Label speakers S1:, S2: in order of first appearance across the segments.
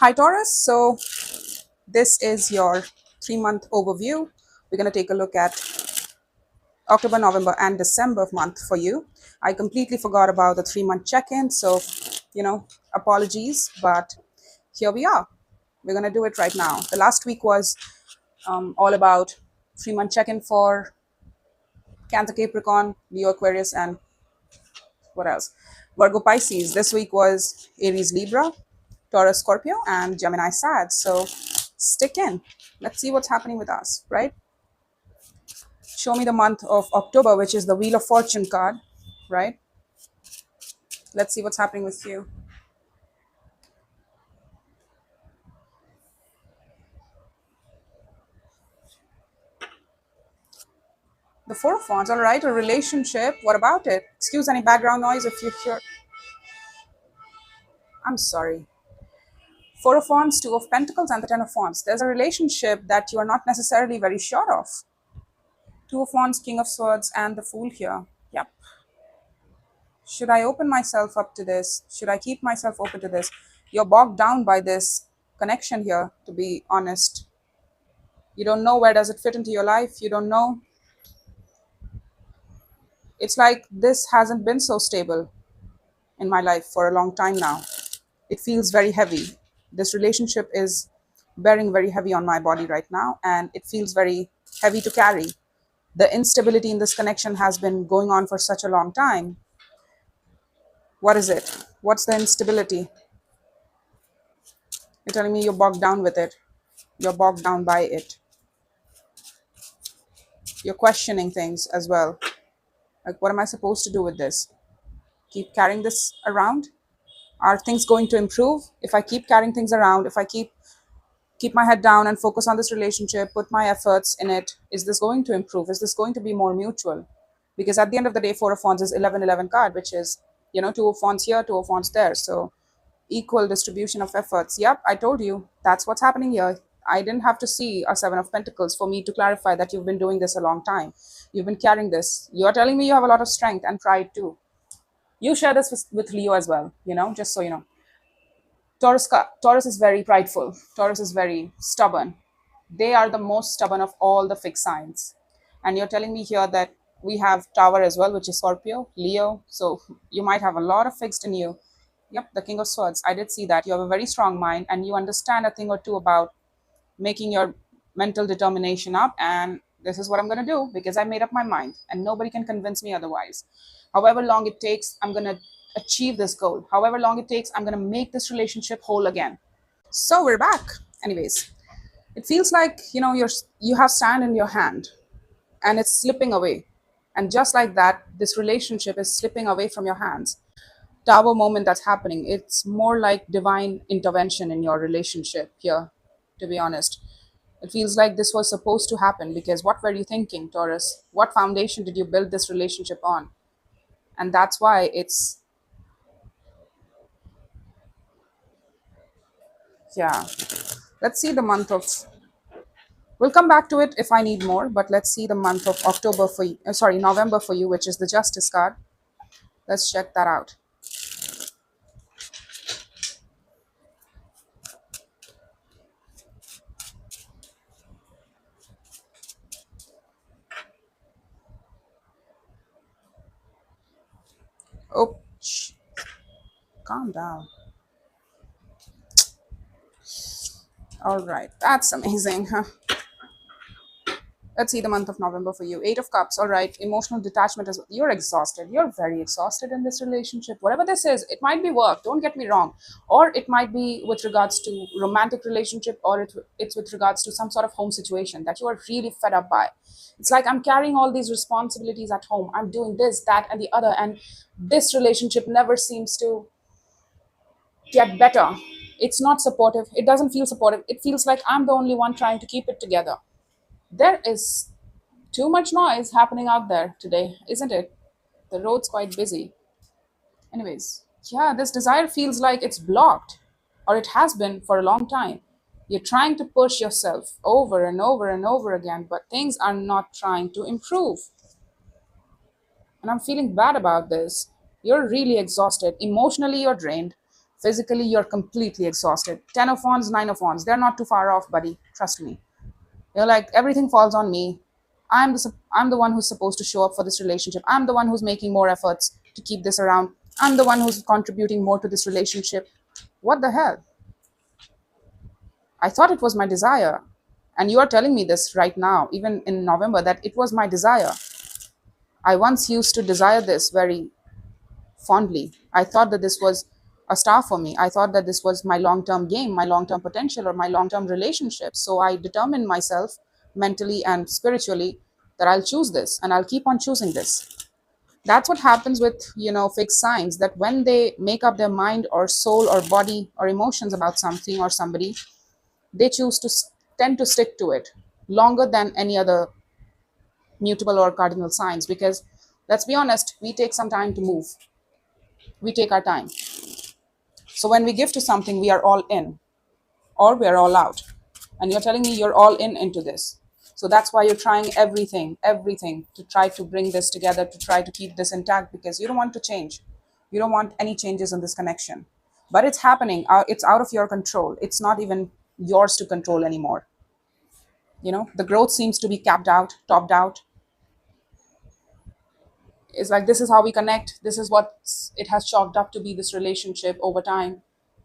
S1: Hi Taurus, so this is your 3-month overview. We're going to take a look at October, November, and December month for you. I completely forgot about the 3-month check-in, so apologies, but here we are. We're going to do it right now. The last week was all about 3-month check-in for Cancer, Capricorn, Leo, Aquarius, and what else? Virgo, Pisces. This week was Aries, Libra, Taurus, Scorpio, and Gemini, Sag. So stick in. Let's see what's happening with us, right? Show me the month of October, which is the Wheel of Fortune card, right? Let's see what's happening with you. The Four of Wands, all right, a relationship. What about it? Excuse any background noise if you hear. I'm sorry. Four of Wands, Two of Pentacles, and the Ten of Wands. There's a relationship that you are not necessarily very sure of. Two of Wands, King of Swords, and the Fool here. Yep. Should I open myself up to this? Should I keep myself open to this? You're bogged down by this connection here, to be honest. You don't know where does it fit into your life. You don't know. It's like this hasn't been so stable in my life for a long time now. It feels very heavy. This relationship is bearing very heavy on my body right now, and it feels very heavy to carry. The instability in this connection has been going on for such a long time. What is it? What's the instability? You're telling me you're bogged down with it. You're bogged down by it. You're questioning things as well. Like, what am I supposed to do with this? Keep carrying this around? Are things going to improve if I keep carrying things around? If I keep my head down and focus on this relationship, put my efforts in it, is this going to improve? Is this going to be more mutual? Because at the end of the day, Four of Wands is 11-11 card, which is, Two of Wands here, Two of Wands there. So equal distribution of efforts. Yep, I told you that's what's happening here. I didn't have to see a Seven of Pentacles for me to clarify that you've been doing this a long time. You've been carrying this. You're telling me you have a lot of strength and pride too. You share this with Leo as well, just so you know. Taurus is very prideful. Taurus is very stubborn. They are the most stubborn of all the fixed signs. And you're telling me here that we have Tower as well, which is Scorpio, Leo. So you might have a lot of fixed in you. Yep, the King of Swords. I did see that. You have a very strong mind and you understand a thing or two about making your mental determination up. And this is what I'm going to do because I made up my mind and nobody can convince me otherwise. However long it takes, I'm going to achieve this goal. However long it takes, I'm going to make this relationship whole again. So we're back. Anyways, it feels like, you have sand in your hand and it's slipping away. And just like that, this relationship is slipping away from your hands. Tower moment that's happening, it's more like divine intervention in your relationship here, to be honest. It feels like this was supposed to happen because what were you thinking, Taurus? What foundation did you build this relationship on? And that's why it's, yeah. Let's see the month of, we'll come back to it if I need more, but let's see the month of October for you, November for you, which is the Justice card. Let's check that out. Oh, shh. Calm down. All right, that's amazing, huh? Let's see the month of November for you. Eight of Cups. All right. Emotional detachment is, you're exhausted. You're very exhausted in this relationship. Whatever this is, it might be work. Don't get me wrong. Or it might be with regards to romantic relationship, or it's with regards to some sort of home situation that you are really fed up by. It's like I'm carrying all these responsibilities at home. I'm doing this, that, and the other. And this relationship never seems to get better. It's not supportive. It doesn't feel supportive. It feels like I'm the only one trying to keep it together. There is too much noise happening out there today, isn't it? The road's quite busy. Anyways, yeah, this desire feels like it's blocked, or it has been for a long time. You're trying to push yourself over and over and over again, but things are not trying to improve. And I'm feeling bad about this. You're really exhausted. Emotionally, you're drained. Physically, you're completely exhausted. 10 of wands, 9 of wands. They're not too far off, buddy. Trust me. You're like, everything falls on me. I'm the one who's supposed to show up for this relationship. I'm the one who's making more efforts to keep this around. I'm the one who's contributing more to this relationship. What the hell? I thought it was my desire. And you are telling me this right now, even in November, that it was my desire. I once used to desire this very fondly. I thought that this was a star for me. I thought that this was my long term game, my long term potential, or my long term relationship. So I determined myself mentally and spiritually that I'll choose this and I'll keep on choosing this. That's what happens with, fixed signs, that when they make up their mind or soul or body or emotions about something or somebody, they choose to tend to stick to it longer than any other mutable or cardinal signs, because let's be honest, we take some time to move. We take our time. So when we give to something, we are all in or we are all out. And you're telling me you're all in into this. So that's why you're trying everything to try to bring this together, to try to keep this intact, because you don't want to change. You don't want any changes in this connection. But it's happening. It's out of your control. It's not even yours to control anymore. The growth seems to be capped out, topped out. It's like, this is how we connect. This is what it has chalked up to be, this relationship over time.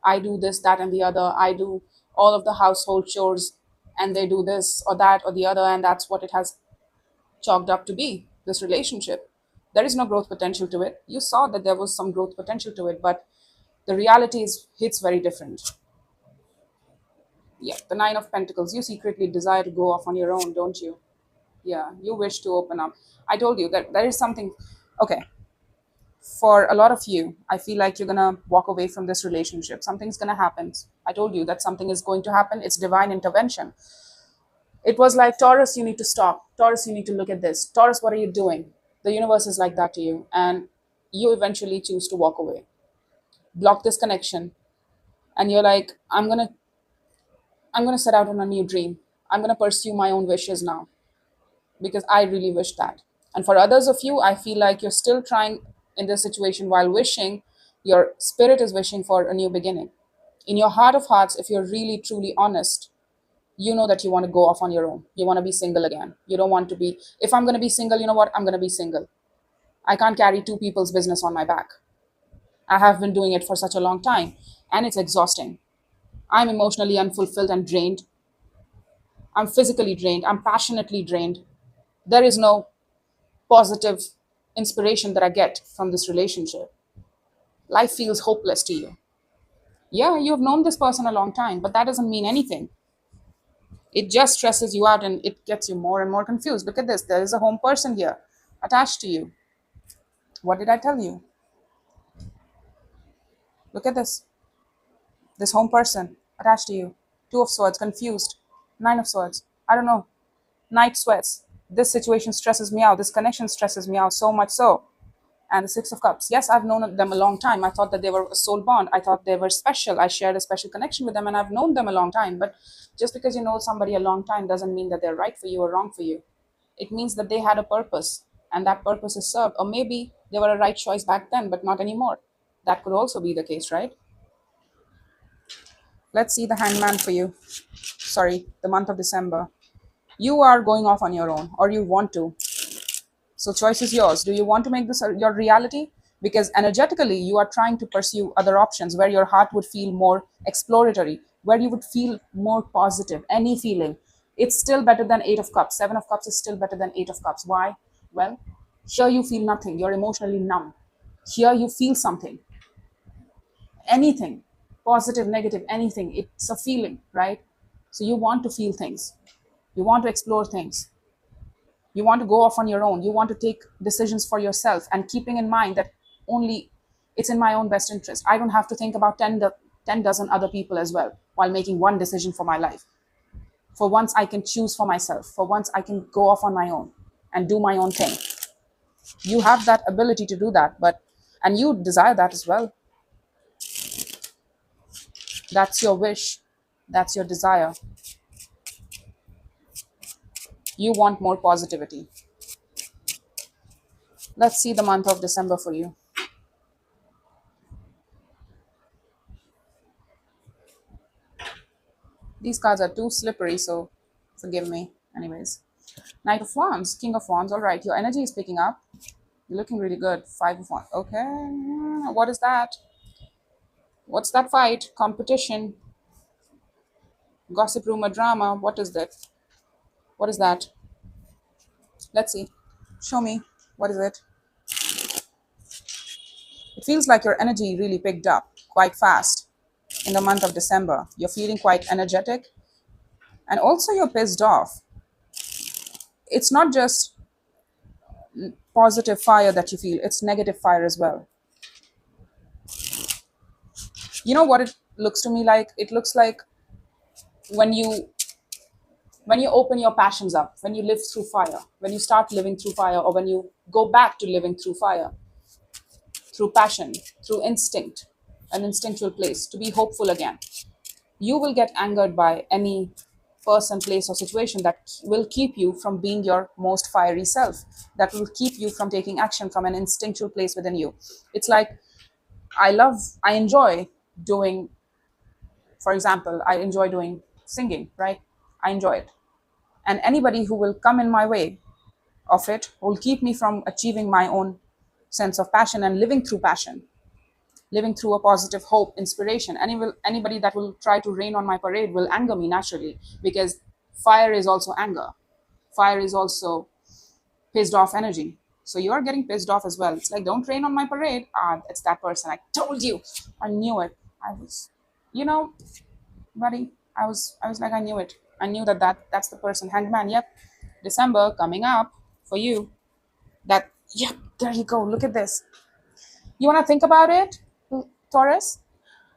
S1: I do this, that, and the other. I do all of the household chores, and they do this or that or the other, and that's what it has chalked up to be, this relationship. There is no growth potential to it. You saw that there was some growth potential to it, but the reality hits very different. Yeah, the Nine of Pentacles. You secretly desire to go off on your own, don't you? Yeah, you wish to open up. I told you that there is something. Okay, for a lot of you, I feel like you're gonna walk away from this relationship. Something's gonna happen. I told you that something is going to happen. It's divine intervention. It was like, Taurus, you need to stop. Taurus, you need to look at this. Taurus, what are you doing? The universe is like that to you, and you eventually choose to walk away, block this connection, and you're like, I'm gonna set out on a new dream. I'm gonna pursue my own wishes now, because I really wish that. And for others of you, I feel like you're still trying in this situation while wishing, your spirit is wishing for a new beginning. In your heart of hearts, if you're really truly honest, you know that you want to go off on your own. You want to be single again. You don't want to be, if I'm going to be single, you know what? I'm going to be single. I can't carry two people's business on my back. I have been doing it for such a long time, and it's exhausting. I'm emotionally unfulfilled and drained. I'm physically drained. I'm passionately drained. There is no positive inspiration that I get from this relationship. Life feels hopeless to you. Yeah, you've known this person a long time, but that doesn't mean anything. It just stresses you out and it gets you more and more confused. Look at this. There is a home person here attached to you. What did I tell you? Look at this. This home person attached to you. Two of Swords, confused. Nine of Swords. I don't know. Night sweats. This situation stresses me out. This connection stresses me out so much so. And the Six of Cups. Yes, I've known them a long time. I thought that they were a soul bond. I thought they were special. I shared a special connection with them, and I've known them a long time. But just because you know somebody a long time doesn't mean that they're right for you or wrong for you. It means that they had a purpose, and that purpose is served. Or maybe they were a right choice back then, but not anymore. That could also be the case, right? Let's see the Hangman for you. Sorry, the month of December. You are going off on your own, or you want to. So choice is yours. Do you want to make this your reality? Because energetically, you are trying to pursue other options where your heart would feel more exploratory, where you would feel more positive, any feeling. It's still better than Eight of Cups. Seven of Cups is still better than Eight of Cups. Why? Well, here you feel nothing. You're emotionally numb. Here you feel something, anything, positive, negative, anything. It's a feeling, right? So you want to feel things. You want to explore things. You want to go off on your own. You want to take decisions for yourself, and keeping in mind that only it's in my own best interest. I don't have to think about 10 dozen other people as well while making one decision for my life. For once, I can choose for myself. For once, I can go off on my own and do my own thing. You have that ability to do that, and you desire that as well. That's your wish. That's your desire. You want more positivity. Let's see the month of December for you. These cards are too slippery, so forgive me. Anyways, Knight of Wands, King of Wands. All right, your energy is picking up. You're looking really good. Five of Wands. Okay, what is that? What's that fight? Competition, gossip, rumor, drama. What is that? What is that? Let's see. Show me. What is it? It feels like your energy really picked up quite fast in the month of December. You're feeling quite energetic, and also you're pissed off. It's not just positive fire that you feel, it's negative fire as well. You know what it looks to me like? It looks like when you open your passions up, when you live through fire, when you start living through fire, or when you go back to living through fire, through passion, through instinct, an instinctual place, to be hopeful again. You will get angered by any person, place, or situation that will keep you from being your most fiery self, that will keep you from taking action from an instinctual place within you. It's like I enjoy doing, for example, I enjoy doing singing, right? I enjoy it. And anybody who will come in my way of it will keep me from achieving my own sense of passion and living through passion, living through a positive hope, inspiration. Anybody that will try to rain on my parade will anger me naturally, because fire is also anger. Fire is also pissed off energy. So you're getting pissed off as well. It's like, don't rain on my parade. Ah, it's that person. I told you. I knew it. I was, you know, buddy. I was like, I knew it. I knew that's the person. Hangman. Yep. December coming up for you. That, yep. There you go. Look at this. You wanna think about it, Taurus?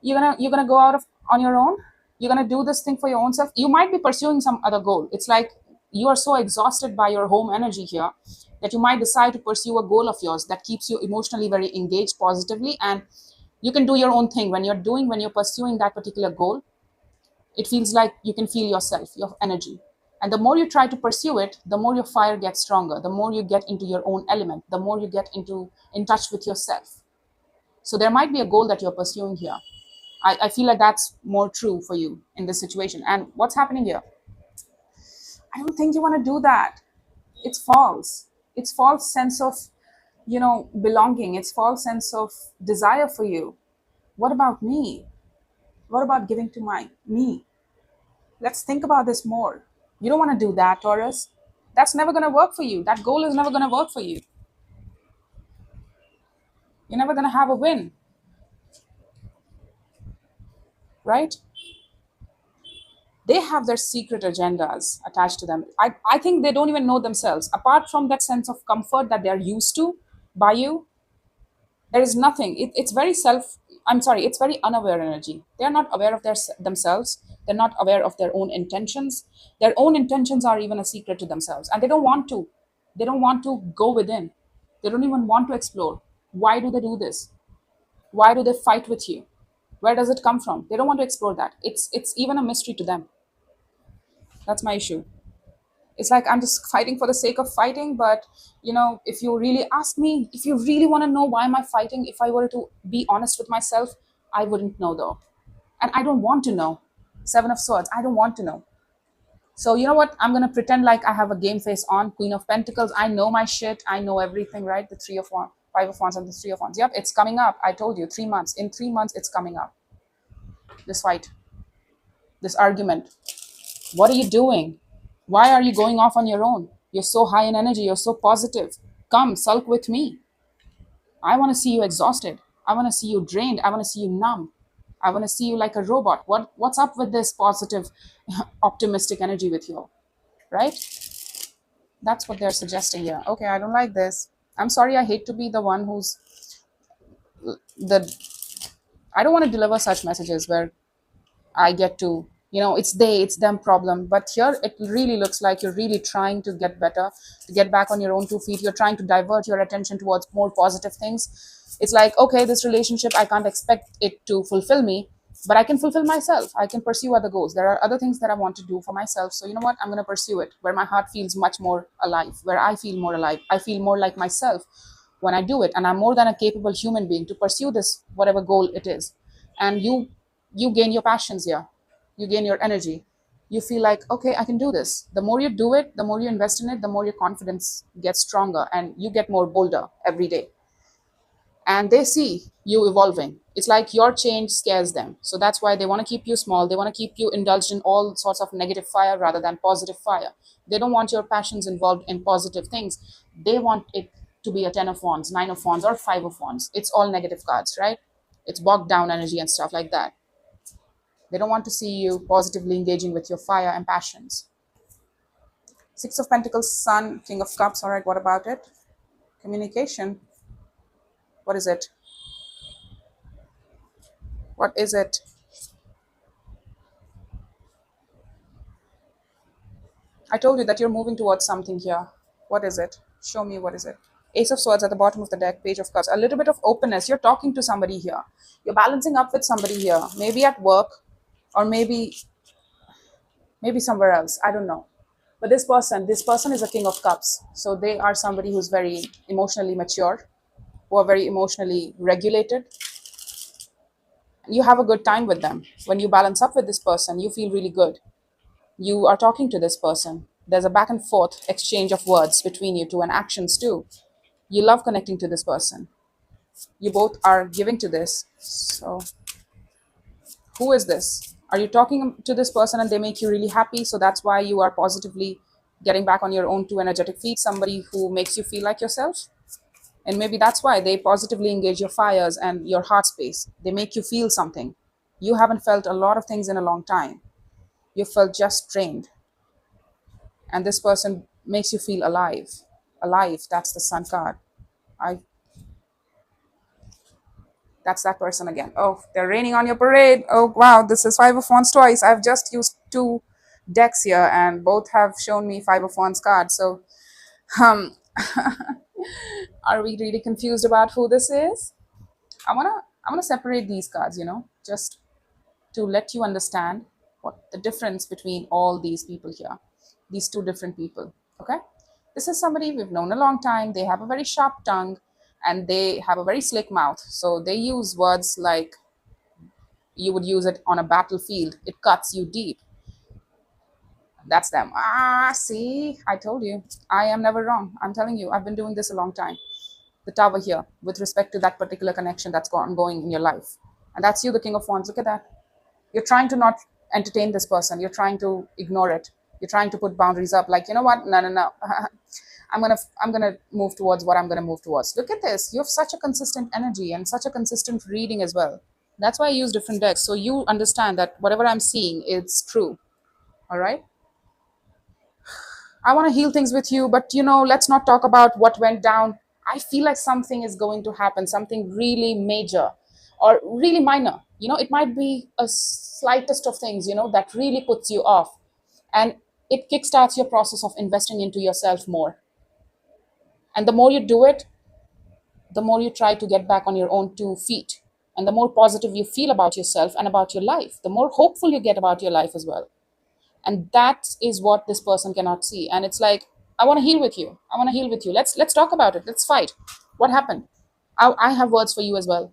S1: You're gonna go out of on your own. You're gonna do this thing for your own self. You might be pursuing some other goal. It's like you are so exhausted by your home energy here that you might decide to pursue a goal of yours that keeps you emotionally very engaged positively, and you can do your own thing when you're pursuing that particular goal. It feels like you can feel yourself, your energy. And the more you try to pursue it, the more your fire gets stronger, the more you get into your own element, the more you get into in touch with yourself. So there might be a goal that you're pursuing here. I feel like that's more true for you in this situation. And what's happening here? I don't think you want to do that. It's false. It's false sense of, belonging. It's false sense of desire for you. What about me? What about giving to me? Let's think about this more. You don't want to do that, Taurus. That's never going to work for you. That goal is never going to work for you. You're never going to have a win. Right? They have their secret agendas attached to them. I think they don't even know themselves. Apart from that sense of comfort that they're used to by you, there is nothing. It's very it's very unaware energy. They're not aware of themselves. They're not aware of their own intentions. Their own intentions are even a secret to themselves. And they don't want to. They don't want to go within. They don't even want to explore. Why do they do this? Why do they fight with you? Where does it come from? They don't want to explore that. It's even a mystery to them. That's my issue. It's like I'm just fighting for the sake of fighting. But if you really ask me, if you really want to know why am I fighting, if I were to be honest with myself, I wouldn't know though. And I don't want to know. Seven of Swords, I don't want to know. So you know what, I'm going to pretend like I have a game face on. Queen of Pentacles, I know my shit, I know everything, right? The Three of Wands, Five of Wands, and the Three of Wands. Yep, it's coming up. I told you, 3 months. In 3 months it's coming up. This fight, this argument. What are you doing? Why are you going off on your own? You're so high in energy. You're so positive. Come, sulk with me. I want to see you exhausted. I want to see you drained. I want to see you numb. I want to see you like a robot. What's up with this positive, optimistic energy with you? Right? That's what they're suggesting here. Okay, I don't like this. I'm sorry. I hate to be the one who's the... I don't want to deliver such messages where I get to, it's them problem. But here it really looks like you're really trying to get better, to get back on your own 2 feet. You're trying to divert your attention towards more positive things. It's like, okay, this relationship, I can't expect it to fulfill me, but I can fulfill myself. I can pursue other goals. There are other things that I want to do for myself. So you know what? I'm going to pursue it where my heart feels much more alive, where I feel more alive. I feel more like myself when I do it. And I'm more than a capable human being to pursue whatever goal it is. And you gain your passions here. You gain your energy. You feel like, okay, I can do this. The more you do it, the more you invest in it, the more your confidence gets stronger and you get more bolder every day. And they see you evolving. It's like your change scares them. So that's why they want to keep you small. They want to keep you indulged in all sorts of negative fire rather than positive fire. They don't want your passions involved in positive things. They want it to be a 10 of wands, 9 of wands, or 5 of wands. It's all negative cards, right? It's bogged down energy and stuff like that. They don't want to see you positively engaging with your fire and passions. Six of Pentacles, Sun, King of Cups. All right, what about it? Communication. What is it? What is it? I told you that you're moving towards something here. What is it? Show me what is it. Ace of Swords at the bottom of the deck, Page of Cups. A little bit of openness. You're talking to somebody here. You're balancing up with somebody here. Maybe at work or maybe somewhere else. I don't know. But this person is a King of Cups. So they are somebody who's very emotionally mature, who are very emotionally regulated. You have a good time with them. When you balance up with this person, you feel really good. You are talking to this person. There's a back and forth exchange of words between you two and actions too. You love connecting to this person. You both are giving to this. So, who is this? Are you talking to this person and they make you really happy? So that's why you are positively getting back on your own two energetic feet. Somebody who makes you feel like yourself. And maybe that's why they positively engage your fires and your heart space. They make you feel something. You haven't felt a lot of things in a long time. You felt just drained. And this person makes you feel alive. Alive, that's the Sun card. I That's that person again. Oh, they're raining on your parade. Oh, wow, this is Five of Wands twice. I've just used two decks here and both have shown me Five of Wands cards. So, um, are we really confused about who this is? I wanna separate these cards, just to let you understand what the difference between all these people here, these two different people. Okay, this is somebody we've known a long time. They have a very sharp tongue and they have a very slick mouth, so they use words like you would use it on a battlefield. It cuts you deep. That's them. See, I told you, I am never wrong. I'm telling you, I've been doing this a long time. The Tower here with respect to that particular connection that's ongoing in your life, and that's you, the King of Wands. Look at that. You're trying to not entertain this person. You're trying to ignore it. You're trying to put boundaries up, like, you know what, no. I'm gonna move towards what I'm gonna move towards. Look at this. You have such a consistent energy and such a consistent reading as well. That's why I use different decks, so you understand that whatever I'm seeing is true. All right, I want to heal things with you, but let's not talk about what went down. I feel like something is going to happen, something really major or really minor. It might be a slightest of things, that really puts you off. And it kickstarts your process of investing into yourself more. And the more you do it, the more you try to get back on your own two feet. And the more positive you feel about yourself and about your life, the more hopeful you get about your life as well. And that is what this person cannot see. And it's like, I want to heal with you. I want to heal with you. Let's talk about it. Let's fight. What happened? I have words for you as well.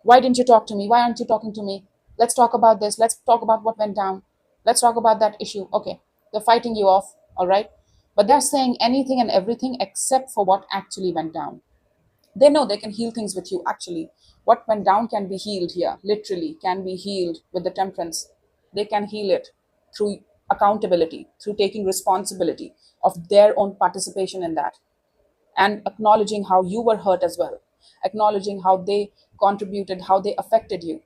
S1: Why didn't you talk to me? Why aren't you talking to me? Let's talk about this. Let's talk about what went down. Let's talk about that issue. Okay, they're fighting you off, all right, but they're saying anything and everything except for what actually went down. They know they can heal things with you. Actually, what went down can be healed here, literally can be healed with the Temperance. They can heal it through accountability, through taking responsibility of their own participation in that, and acknowledging how you were hurt as well, acknowledging how they contributed, how they affected you.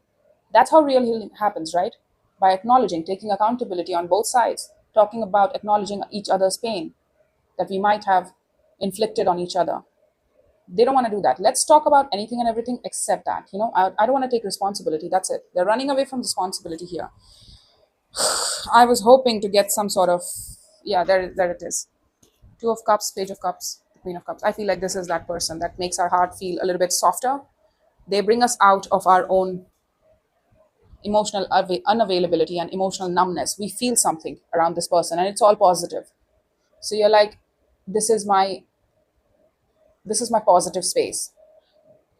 S1: That's how real healing happens, right? By acknowledging, taking accountability on both sides, talking about acknowledging each other's pain that we might have inflicted on each other. They don't want to do that. Let's talk about anything and everything except that. I don't want to take responsibility. That's it. They're running away from responsibility here. I was hoping to get some sort of, yeah, there it is. Two of Cups, Page of Cups, Queen of Cups. I feel like this is that person that makes our heart feel a little bit softer. They bring us out of our own emotional unavailability and emotional numbness. We feel something around this person and it's all positive. So you're like, this is my positive space.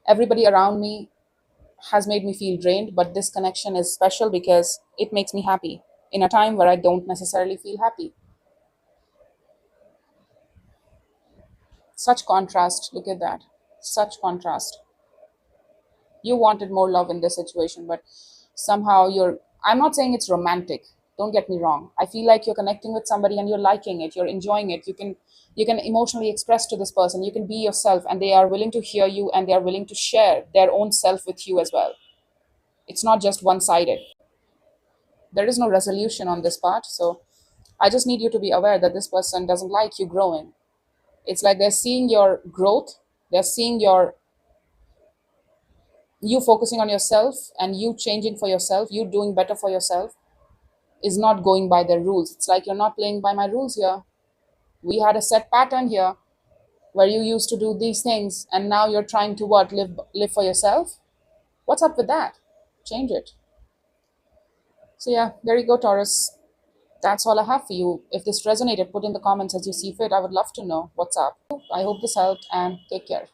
S1: Everybody around me has made me feel drained, but this connection is special because it makes me happy. in a time where I don't necessarily feel happy. Such contrast. Look at that. Such contrast. You wanted more love in this situation, but somehow I'm not saying it's romantic, don't get me wrong. I feel like you're connecting with somebody and you're liking it, you're enjoying it. You can emotionally express to this person, you can be yourself, and they are willing to hear you, and they are willing to share their own self with you as well. It's not just one-sided. There is no resolution on this part. So I just need you to be aware that this person doesn't like you growing. It's like they're seeing your growth, they're seeing you focusing on yourself and you changing for yourself, you doing better for yourself, is not going by their rules. It's like, you're not playing by my rules here. We had a set pattern here where you used to do these things, and now you're trying to what? Live for yourself? What's up with that? Change it. So yeah, there you go, Taurus. That's all I have for you. If this resonated, put in the comments as you see fit. I would love to know what's up. I hope this helped, and take care.